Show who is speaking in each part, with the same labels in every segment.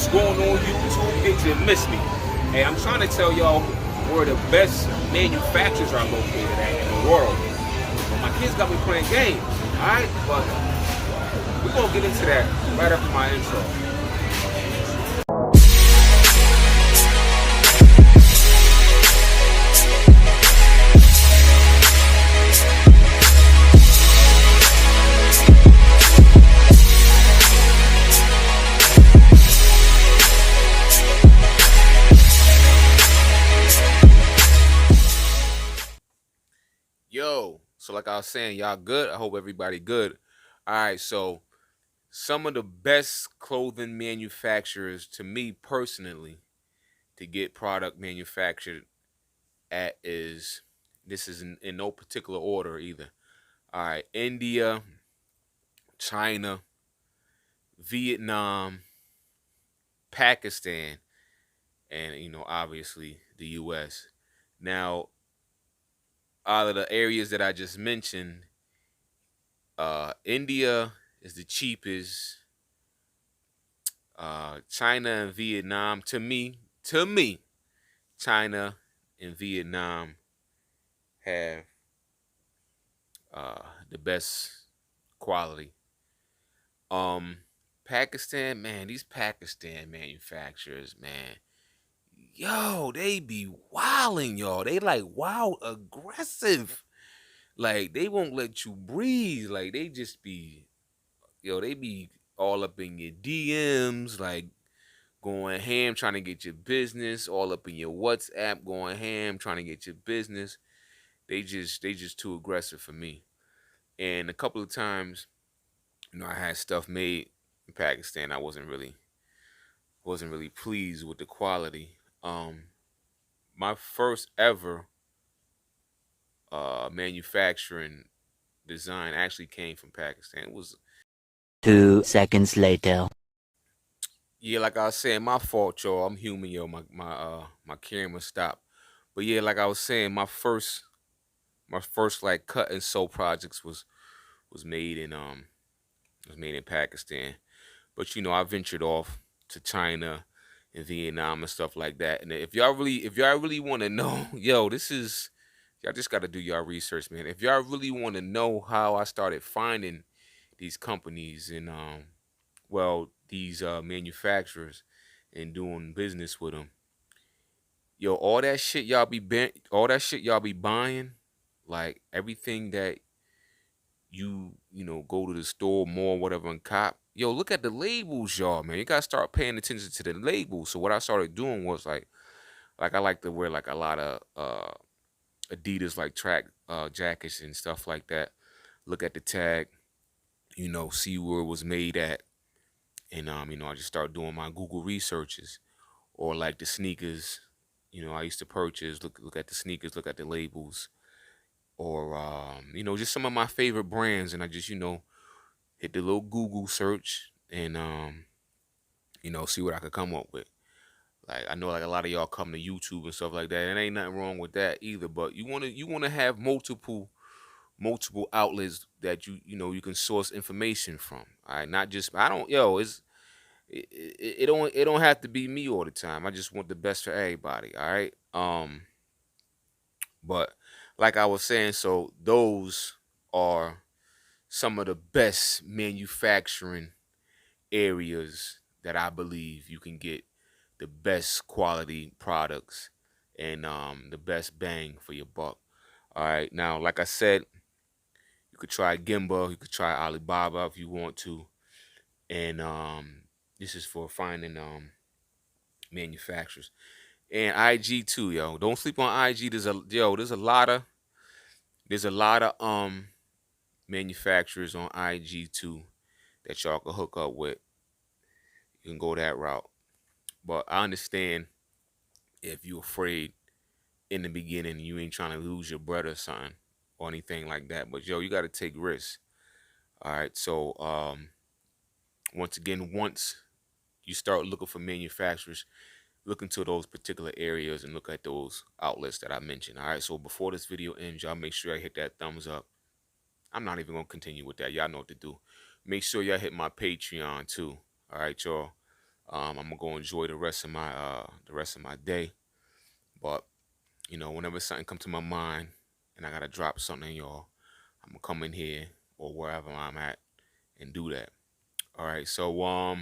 Speaker 1: what's going on YouTube? Did you miss me? Hey, I'm trying to tell y'all where the best manufacturers are located at in the world. But my kids got me playing games, alright? But we're gonna get into that right after my intro. Yo, so like I was saying, y'all good? I hope everybody good. All right, so some of the best clothing manufacturers to me personally to get product manufactured at is this is in no particular order either. All right, India, China, Vietnam, Pakistan, and obviously the US. Now, out of the areas that I just mentioned, India is the cheapest. China and Vietnam, to me, China and Vietnam have the best quality. Pakistan, man, these Pakistan manufacturers, man, yo, they be wilding, y'all. They like wild aggressive. Like they won't let you breathe. Like they just be, they be all up in your DMs, like going ham trying to get your business, all up in your WhatsApp, going ham trying to get your business. They just too aggressive for me. And a couple of times, I had stuff made in Pakistan. I wasn't really pleased with the quality. My first ever manufacturing design actually came from Pakistan. It was
Speaker 2: 2 seconds later.
Speaker 1: Yeah, like I was saying, my fault, y'all. I'm human, yo. My camera stopped. But yeah, like I was saying, my first like cut and sew projects was made in Pakistan. But I ventured off to China and Vietnam and stuff like that. And if y'all really want to know, yo, y'all just got to do y'all research, man. If y'all really want to know how I started finding these companies and these manufacturers and doing business with them, yo, all that shit y'all be buying, like everything that you go to the store, mall, whatever, and cop. Yo, look at the labels, y'all, man. You gotta start paying attention to the labels. So what I started doing was like I like to wear like a lot of Adidas like track jackets and stuff like that. Look at the tag, see where it was made at, and I just start doing my Google researches. Or like the sneakers, I used to purchase. Look at the sneakers, look at the labels, or just some of my favorite brands, and I just hit the little Google search and see what I could come up with. Like I know like a lot of y'all come to YouTube and stuff like that, and ain't nothing wrong with that either. But you wanna have multiple outlets that you can source information from. All right, not just I don't yo it's it don't have to be me all the time. I just want the best for everybody. All right. But like I was saying, so those are some of the best manufacturing areas that I believe you can get the best quality products and the best bang for your buck. All right. Now, like I said, you could try Gimba, you could try Alibaba if you want to, and this is for finding manufacturers and IG too, yo. Don't sleep on IG. There's a lot of manufacturers on IG too that y'all can hook up with. You can go that route. But I understand if you're afraid in the beginning, you ain't trying to lose your bread or something or anything like that. But yo, you got to take risks. All right. So once you start looking for manufacturers, look into those particular areas and look at those outlets that I mentioned. All right. So before this video ends, y'all make sure I hit that thumbs up. I'm not even gonna continue with that. Y'all know what to do. Make sure y'all hit my Patreon too. All right, y'all. I'm gonna go enjoy the rest of my day. But whenever something come to my mind and I gotta drop something, y'all, I'm gonna come in here or wherever I'm at and do that. All right. So I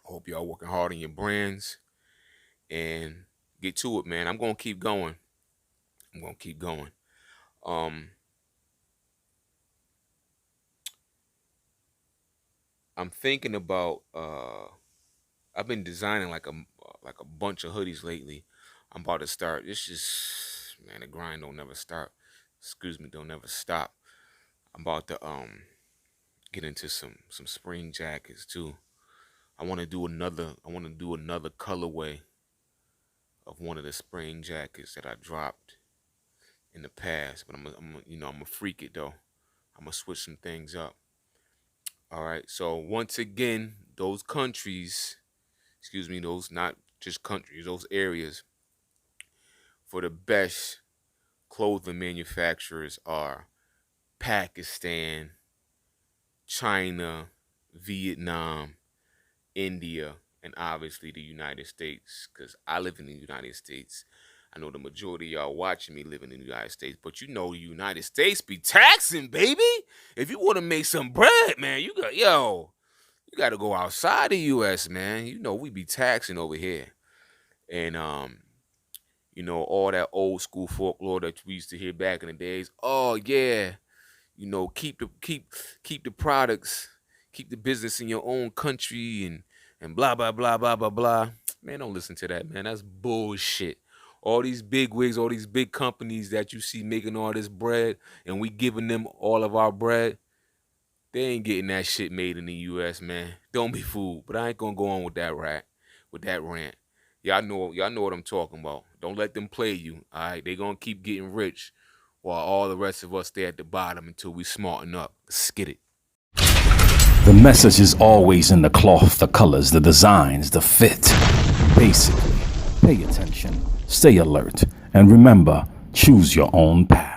Speaker 1: hope y'all working hard on your brands and get to it, man. I'm gonna keep going. I'm gonna keep going. Um, I'm thinking about I've been designing like a bunch of hoodies lately. I'm about to start. It's just man, the grind don't never stop. Excuse me, don't never stop. I'm about to get into some spring jackets too. I want to do another colorway of one of the spring jackets that I dropped in the past, but I'm gonna freak it though. I'm gonna switch some things up. All right. So once again, those countries, excuse me, those not just countries, those areas for the best clothing manufacturers are Pakistan, China, Vietnam, India, and obviously the United States, because I live in the United States. I know the majority of y'all watching me live in the United States, but the United States be taxing, baby. If you want to make some bread, man, you got to go outside the U.S., man. We be taxing over here, and all that old school folklore that we used to hear back in the days. Oh yeah, keep the products, keep the business in your own country, and blah blah blah blah blah blah. Man, don't listen to that, man. That's bullshit. All these big wigs, all these big companies that you see making all this bread, and we giving them all of our bread, they ain't getting that shit made in the U.S., man. Don't be fooled. But I ain't gonna go on with that rant. Y'all know what I'm talking about. Don't let them play you. All right, they gonna keep getting rich, while all the rest of us stay at the bottom until we smarten up. Let's get it.
Speaker 3: The message is always in the cloth, the colors, the designs, the fit. Basically, pay attention, stay alert, and remember, choose your own path.